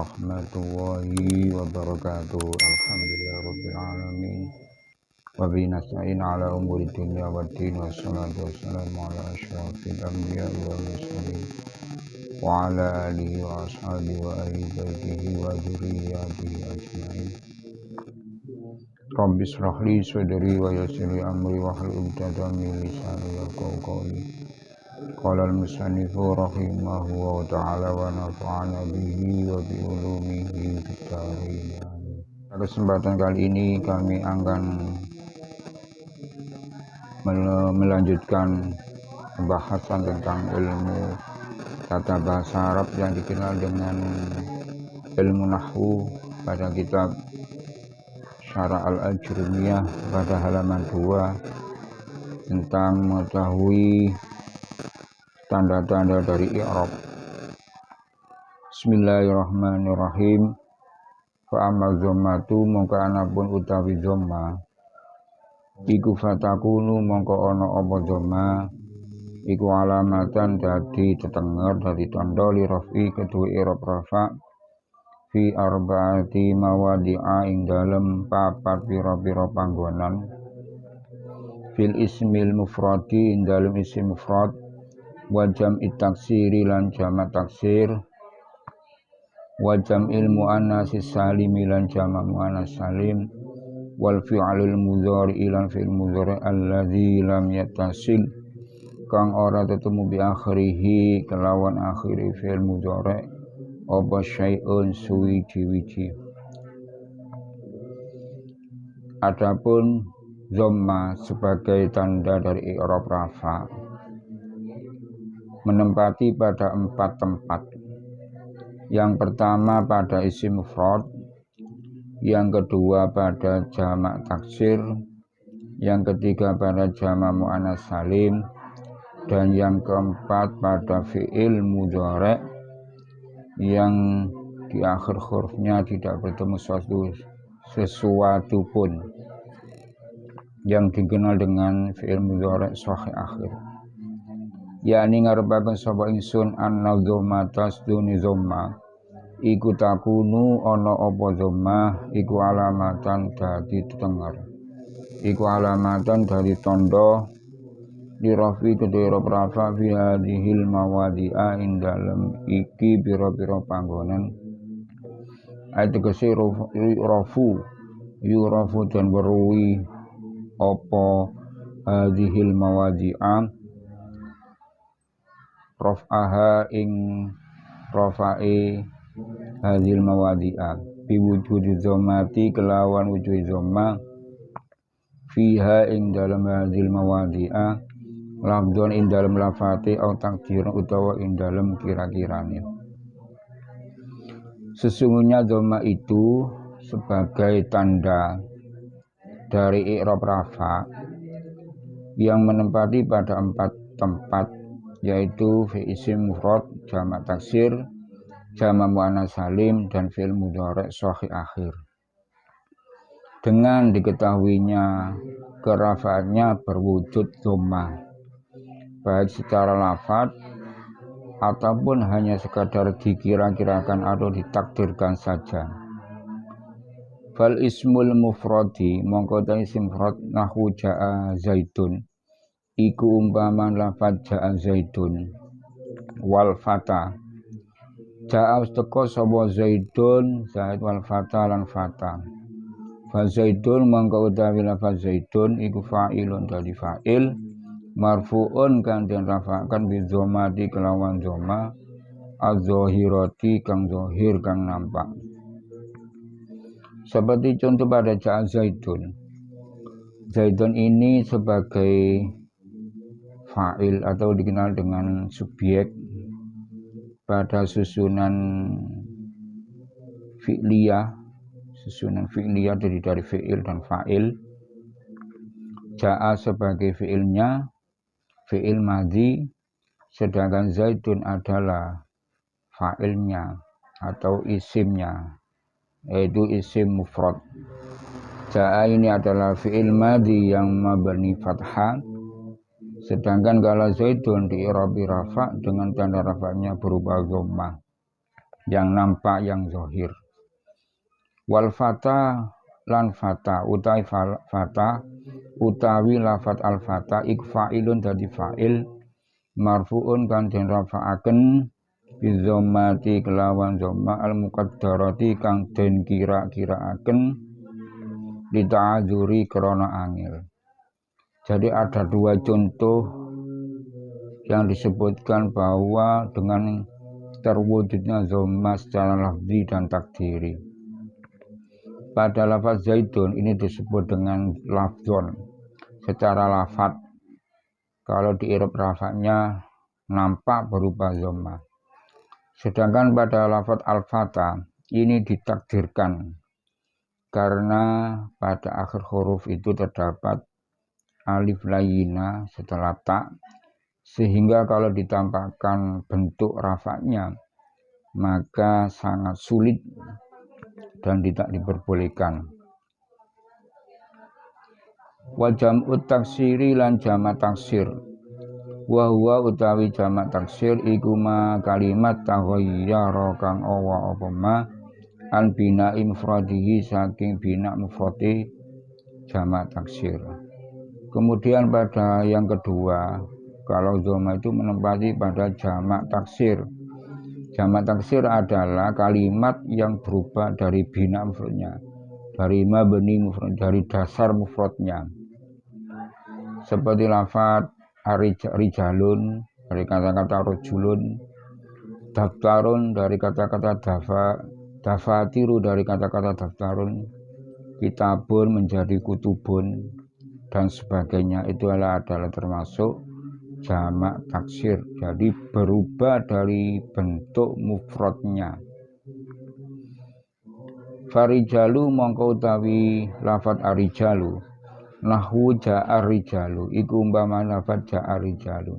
warahmatullahi wabarakatuh. Alhamdulillahirabbil alamin. Wa bihi nasta'in ala umuri dunya waddin. Wassalatu wassalamu ala asyrafil anbiya'i wal mursalin wa ala alihi wa ashabihi wa ahli baitihi wa dzurriyyatihi ajmain. Rabbi shrah li sadri wa yassir li amri wahlul 'uqdatam min lisani yafqahu qawli. Qala al-musannifu rahimahullahu ta'ala wa nafa'ana bihi wa bi ulumihi fid dharain. Pada kesempatan kali ini kami akan melanjutkan pembahasan tentang ilmu tata bahasa Arab yang dikenal dengan ilmu nahwu pada kitab Syarah Al-Ajrumiyah pada halaman 2 tentang mengetahui tanda-tanda dari i'rab. Bismillahirrahmanirrahim. Fa amma dhammatu mongko anapun utawi dhamma iku fatakunu mongko ana apa dhamma iku alamatan dadi tetenger dadi tanda li rafi kedue i'rab rafa fi arba'ati mawadi'a ing dalem papat pira-pira panggonan fil ismil mufradi ing dalem isim mufrad wa jam'i taksiri lan jamak taksir wa jam'il muannatsis salim lan jamak muannas salim wal fi'lul mudhari lan fi'il mudhari alladzi lam yattasil kang ora tetemu bi akhirihi kelawan akhiri fi'il mudhari apa syai'un suwiji-wiji. Adapun dhamma sebagai tanda dari i'rab rafa menempati pada 4 tempat. Yang pertama pada isim mufrad, yang kedua pada jamak taksir, yang ketiga pada jamak muannas salim, dan yang keempat pada fi'il mudhari yang di akhir hurufnya tidak bertemu sesuatu pun yang dikenal dengan fi'il mudhari sahih akhir. Yani ngarepaken sapa ingsun anna dhamma tasduni dhamma iku takunu ana apa dhamma iku alamatan dadi tetenger iku alamatan dadi tanda dirafi kedhe rafa fi hadhil mawadi'a ing dalem iki pira-pira panggonan ayat tegese yurafu dan weruhi apa hadhil mawadi'a raf'aha ing rafa'i hadhil mawadi'a biwujudi dhammati kelawan wujudi dhamma fiha ing dalam hadhil mawadi'a lafdhon ing dalam lafati au takdiran utawa ing dalam kira-kirane. Sesungguhnya dhamma itu sebagai tanda dari i'rab rafa yang menempati pada 4 tempat, yaitu fi isim mufrad, jamak taksir, jamak muannas salim, dan fi'il mudhari sahih akhir. Dengan diketahuinya kerafaannya berwujud dhamma, baik secara lafaz ataupun hanya sekadar dikira-kirakan atau ditakdirkan saja. Fal ismul mufradi mongko ta isim mufrad nahwu ja'a zaidun iku umpama lafaz ja'a zaidun wal fata ja'a usteko sapa zaidun zaid wal fata lan fata fa zaidun mongko utawi lafaz zaidun iku fa'ilun dadi fa'il marfu'un kang den rafa'kan bi dhammati kelawan dhamma az-zahirati kang zahir kang nampak. Seperti contoh pada ja'a zaidun. Zaidun ini sebagai fa'il atau dikenal dengan subjek pada susunan fi'liyah. Susunan fi'liyah dari fi'il dan fa'il. Ja'a sebagai fi'ilnya, fi'il madhi, sedangkan zaidun adalah fa'ilnya atau isimnya, yaitu isim mufrad. Ja'a ini adalah fi'il madhi yang mabni fathah, sedangkan kalau zaidun di i'rabi rafa dengan tanda rafa'nya berupa dhammah. yang nampak, yang zahir. Wal fata lan fata utawi fata utawi lafat al fata iku fa'ilun dadi fa'il marfuun kan den rafa'aken bizammati kelawan dhamma al muqaddarati kang den kira-kiraaken li ta'adzuri krana angel. Jadi ada dua contoh yang disebutkan bahwa dengan terwujudnya dhamma secara lafzi dan takdiri. Pada lafaz zaitun ini disebut dengan lafzon secara lafaz. Kalau di i'rab rafa'nya nampak berupa dhamma. Sedangkan pada lafaz al-fata ini ditakdirkan karena pada akhir huruf itu terdapat alif layyina setelah ta, sehingga kalau ditampakkan bentuk rafa'nya maka sangat sulit dan tidak diperbolehkan. Wa jam'ut taksiri lan jamak taksir. Wa huwa utawi jamak taksir iku ma kalimat taghayyara kang awa apa ma an bina'i mufradihi saking bina mufradi jamak taksir. Kemudian pada yang kedua, kalau dhamma itu menempati pada jamak taksir. Jamak taksir adalah kalimat yang berubah dari bina mufradnya, dari mabni mufrad, dari dasar mufradnya. Seperti lafaz rijalun dari kata-kata rojulun, daftarun dari kata-kata dafatiru dari kata-kata daftarun, kitabun menjadi kutubun dan sebagainya. Itu adalah termasuk jamak taksir, jadi berubah dari bentuk mufradnya. Farijalu mongko utawi lafaz arijalu nahwu ja'a rijalu iku umpama lafaz ja'a rijalu.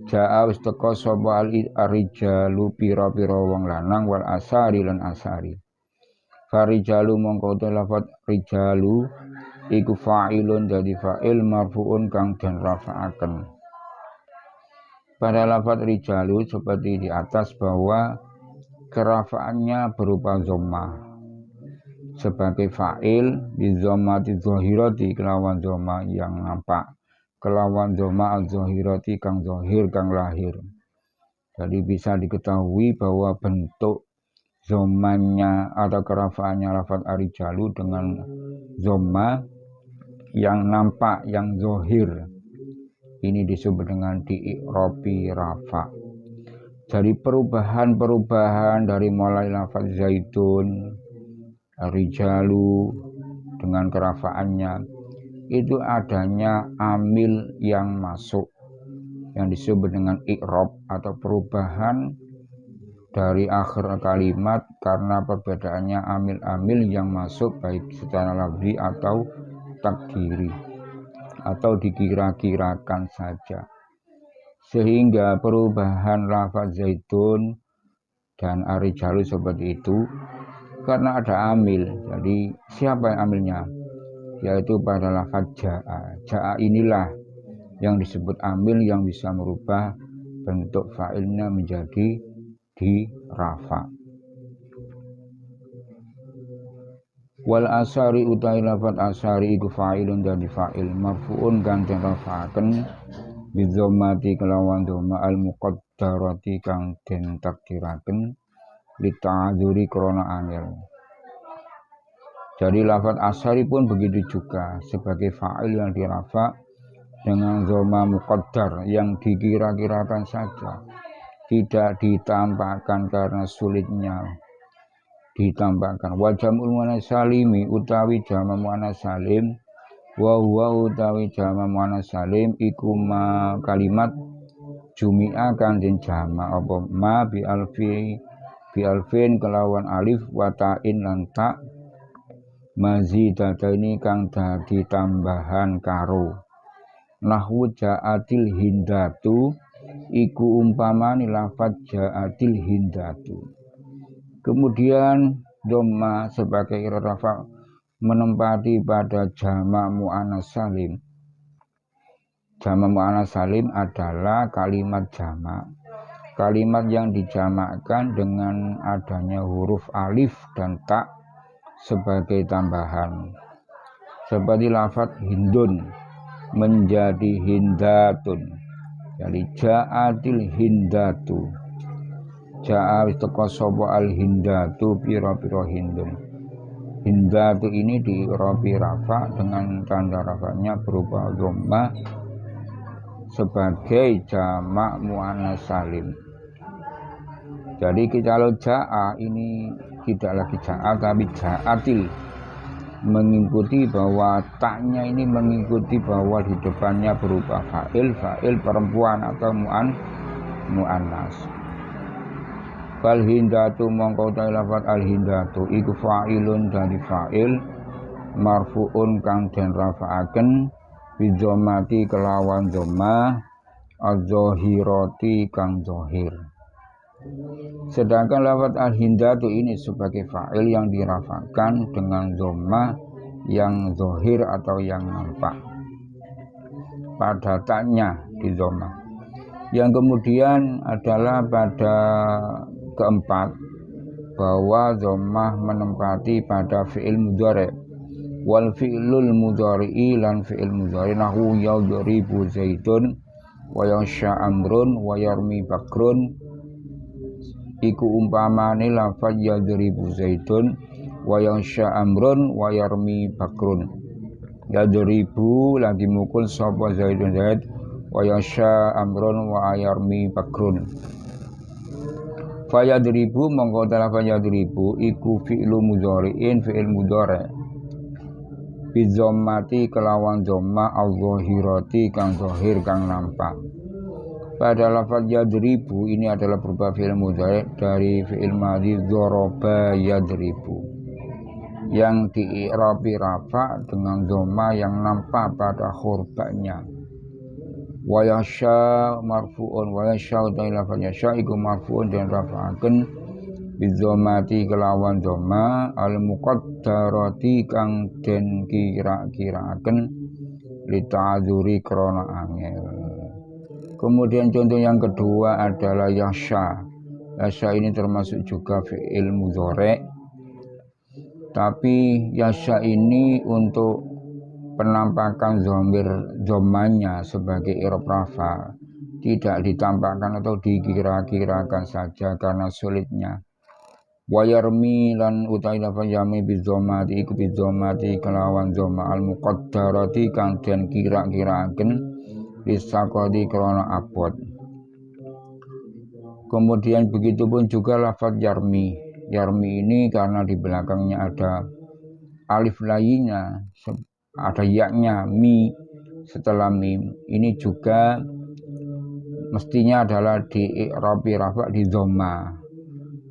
Ja'a wis teka sapa arijalu pira-pira wong lanang wal asari lan asari. Farijalu mongko utawi lafaz rijalu iku fa'ilun dadi fa'il marfuun kang den rafa'aken. Pada lafaz rijalu seperti di atas bahwa kerafaannya berupa dhammah sebagai fa'il bi dhammati dhahirati kelawan dhamma yang nampak, kelawan dhamma al-dhahirati kang zahir kang lahir. Jadi bisa diketahui bahwa bentuk dhammanya atau kerafaannya lafaz arijalu dengan dhamma yang nampak, yang zahir. Ini disebut dengan di'i'rabi rafa. Jadi perubahan-perubahan dari mulai lafaz zaitun, rijalu dengan kerafaannya itu adanya amil yang masuk yang disebut dengan i'rab atau perubahan dari akhir kalimat karena perbedaannya amil-amil yang masuk baik secara lafzi atau takdiri atau dikira-kirakan saja, sehingga perubahan lafaz zaitun dan arijalu seperti itu karena ada amil. Jadi siapa yang amilnya? Yaitu pada lafaz ja'a. Ja'a inilah yang disebut amil yang bisa merubah bentuk fa'ilnya menjadi di rafa. Wal asari utai lafaz asari iku fa'ilun dadi fa'il marfuun kang den rafa'aken bi dhammati kelawan dhamma al muqaddarati kang den takdiraken li ta'adzuri krana angel. Jadi lafaz asari pun begitu juga sebagai fa'il yang dirafa dengan dhamma muqaddar yang dikira-kirakan saja, tidak ditampakkan karena sulitnya ditampakkan. Wa jam'ul muannas salimi utawi jamak muannas salim wa huwa utawi jamak muannas salim iku ma kalimat jumi'a kang den jamak apa ma bi alfin kelawan alif wa ta'in lan ta mazidataini kang dadi tambahan karo. Nahwu ja'atil hindatu iku umpamane lafaz ja'atil hindatu. Kemudian dhamma sebagai rafa menempati pada jamak muannas salim. Jamak muannas salim adalah kalimat jamak kalimat yang dijamakkan dengan adanya huruf alif dan ta sebagai tambahan. Seperti lafaz hindun menjadi hindatun. Jadi ja'atil hindatu. Ja'a teko sapa al hindatu pira-pira hindun. Hindatu ini di rafi rafa dengan tanda rafanya berupa dhamma sebagai jamak muannas salim. Jadi kalau ja'a ini tidak lagi ja'a tapi ja'atil, mengikuti bahwa taknya ini mengikuti bahwa di depannya berupa fa'il perempuan atau muannas. Fal hindatu mongko ta lafaz al hindatu iku fa'ilun dari fa'il marfu'un kang den rafa'aken bi dhammati kelawan dhammah az-zahirati kang zahir. Sedangkan lafaz al hindatu ini sebagai fa'il yang dirafa'kan dengan dhammah yang zahir atau yang nampak pada taknya di dhammah. Yang kemudian adalah pada keempat bahwa dhammah menempati pada fi'il mudhari wal fi'lul mudhari'i lan fi'il mudhari nahu yadribu zaidun wa yasha amrun wa yarmi bakrun iku umpamane lafaz yadribu zaidun wa yasha amrun wa yarmi bakrun. Yadribu lagi mukul sapa zaidun zaid wa yasha amrun wa yarmi bakrun. Fayadribu mongko lafaz yadribu iku fi'lu mudhari'in fi'il mudhari' bi dhammati kelawan dhamma al-zahirati kang zahir kang nampak. Pada lafaz yadribu ini adalah berupa fi'il mudhari' dari fi'il madhi dzaraba yadribu yang di'irabi rafa dengan dhamma yang nampak pada hurufnya. Wa yasha marfu'un wa yasha lafaz yasha iku marfu'un dan rafa'aken bi dhammati kelawan dhamma al muqaddarati kang den kira-kiraaken li ta'dzuri krana angel. Kemudian contoh yang kedua adalah yasha. Yasha ini termasuk juga fi'il mudhari', tapi yasha ini untuk penampakan dhamir dhammanya sebagai i'rab rafa tidak ditampakkan atau dikira-kirakan saja karena sulitnya. Wa yarmi lan utai lafaz yami bi dhammati iku bi dhammati kelawan dhamma al muqaddarati kang den kira-kiraaken disaqadi krana abot. Kemudian begitupun juga lafaz yarmi. Yarmi ini karena di belakangnya ada alif lainnya, ada yaknya mi setelah mim, ini juga mestinya adalah di i'rabi rafa di dhamma,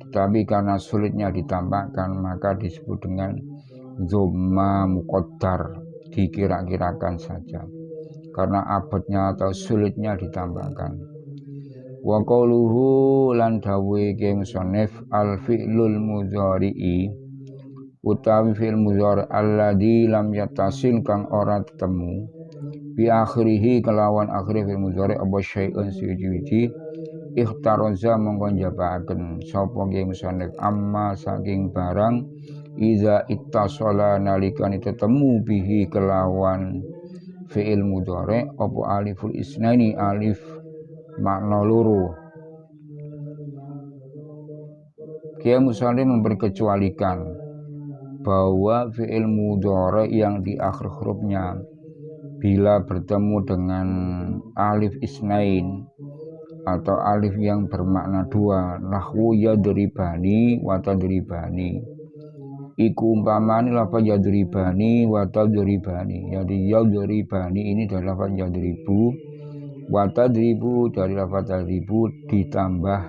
tetapi karena sulitnya ditampakkan maka disebut dengan dhamma muqaddar, dikira-kirakan saja karena abotnya atau sulitnya ditampakkan. Wa qauluhu lan dawe ke musannif al fi'lul mudhari'i utawi fi'il mudhari' alladzi lam yattasil kang ora ketemu bi akhirih kelawan akhir fi'il mudhari' apa syai'un suci ikhtaraza mongko njabaken sapa nggih musannif amma saking barang iza ittasala nalikane tetemu bihi kelawan fi'il mudhari' apa aliful isnaini alif makna loro. Kiai musannif memperkecualikan bahwa fi'il mudhari' yang di akhir hurufnya bila bertemu dengan alif isnain atau alif yang bermakna dua, nahwu yadribani wa tadribani, iku umpamane lafaz yadribani wa tadribani. Jadi yadribani ini dari lafaz yadribu, wa tadribu dari lafaz tadribu ditambah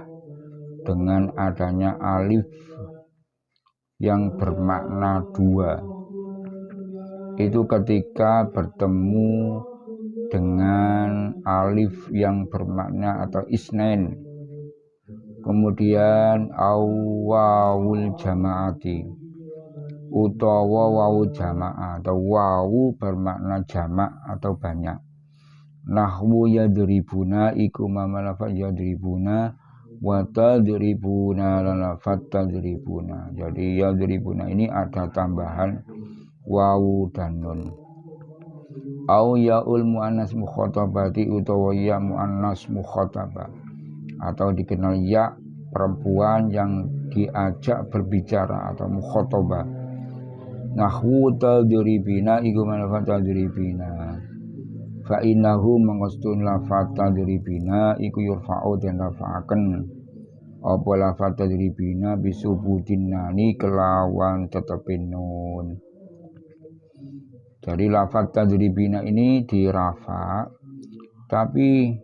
dengan adanya alif yang bermakna dua, itu ketika bertemu dengan alif yang bermakna atau isnain. Kemudian wawul jamaati utawa wawu jamaah atau wawu bermakna jamak atau banyak. Nahwu yadribuna iku mama lafaz yadribuna wa tadribuna lan lafat tadribuna. Jadi yadribuna ini ada tambahan wawu dan nun. Au yaul muannas mukhatabati utawa ya muannas mukhatabah, atau dikenal ya perempuan yang diajak berbicara atau mukhatabah. Nahwu tadribina iku manafat tadribina. Fa innahu mangastun lafat tadribina iku yurfa'u dan rafa'aken apa lafat tadribina bisubutin nani kelawan tetepin nun. Jadi lafat tadribina ini dirafa tapi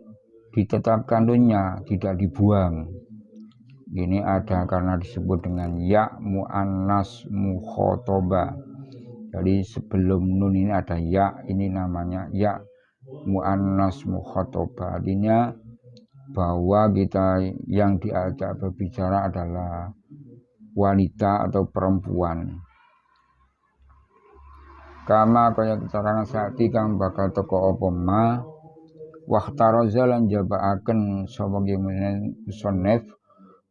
ditetapkan nunnya, tidak dibuang. Ini ada karena disebut dengan ya muannas mukhatabah. Jadi sebelum nun ini ada ya, ini namanya ya muannas mukhatabah. Artinya bahwa kita yang diajak berbicara adalah wanita atau perempuan. Kama kaya keterangan saati kang bakal teko apa ma waqtaraza lan jabaaken sapa musannif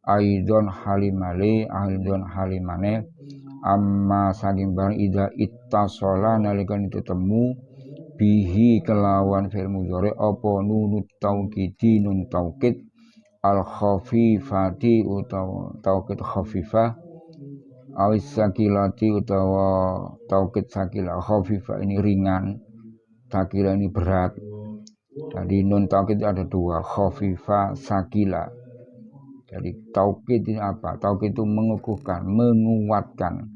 aidon halimale amma saking barang ida ittasala nalikan ketemu bihi kelawan fi'il mudhari apa nunut taukidi nun taukid al khafifati utawa taukid khafifah awis sakilati utawa taukid sakilah. Khafifah ini ringan, sakila ini berat. Jadi nun taukid ada dua, khafifah, sakila. Jadi taukid ini apa? Taukid itu mengukuhkan, menguatkan.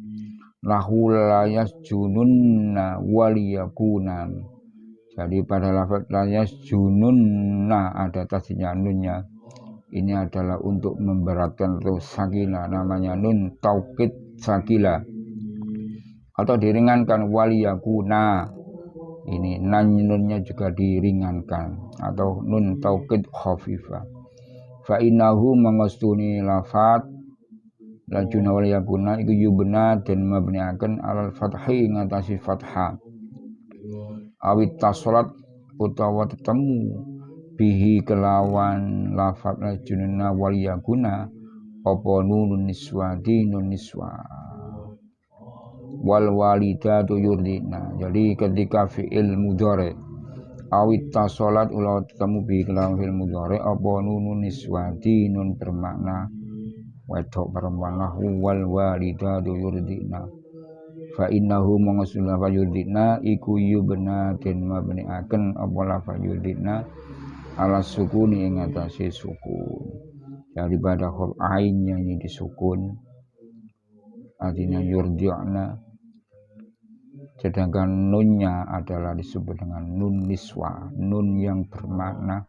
Lahu layas jununna waliyakunan. Jadi pada lafaz layas jununna ada tasnya nunnya. Ini adalah untuk memberatkan atau sakila, namanya nun taukid sakila. Atau diringankan waliyakuna, ini nunnya juga diringankan, atau nun taukid khafifah. Fa innahu mangastuni lafat lajuna waliyakuna iku yubna dan mabniaken alal fathi ngatasi fathah awit tasrat utawa tetemu bihi kelawan lafat lajuna waliyakuna apa nunun niswati nun niswa wal walidatu yurdina. Jadi ketika fi'il mudhari awit tasolat ulah ketemu bi kelawan fi'il mudhari apa nunun niswati nun bermakna wedok perempuan wal walidatu yurdina. Fa innahu mangsul fa yurdina iku yubna den mabniaken apa lafa yurdina ala sukuni ing atase sukun. Daripada huruf ainnya ini disukun, artinya yurdi'na. Sedangkan nunnya adalah disebut dengan nun niswa, nun yang bermakna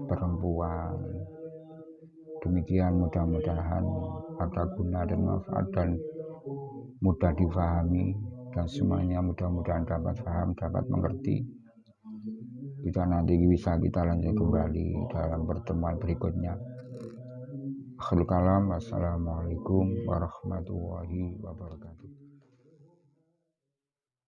perempuan. Demikian mudah-mudahan ada guna dan manfaat dan mudah difahami, dan semuanya mudah-mudahan dapat paham, dapat mengerti. Kita nanti bisa kita lanjut kembali dalam pertemuan berikutnya. Akhirul kalam, wassalamualaikum warahmatullahi wabarakatuh.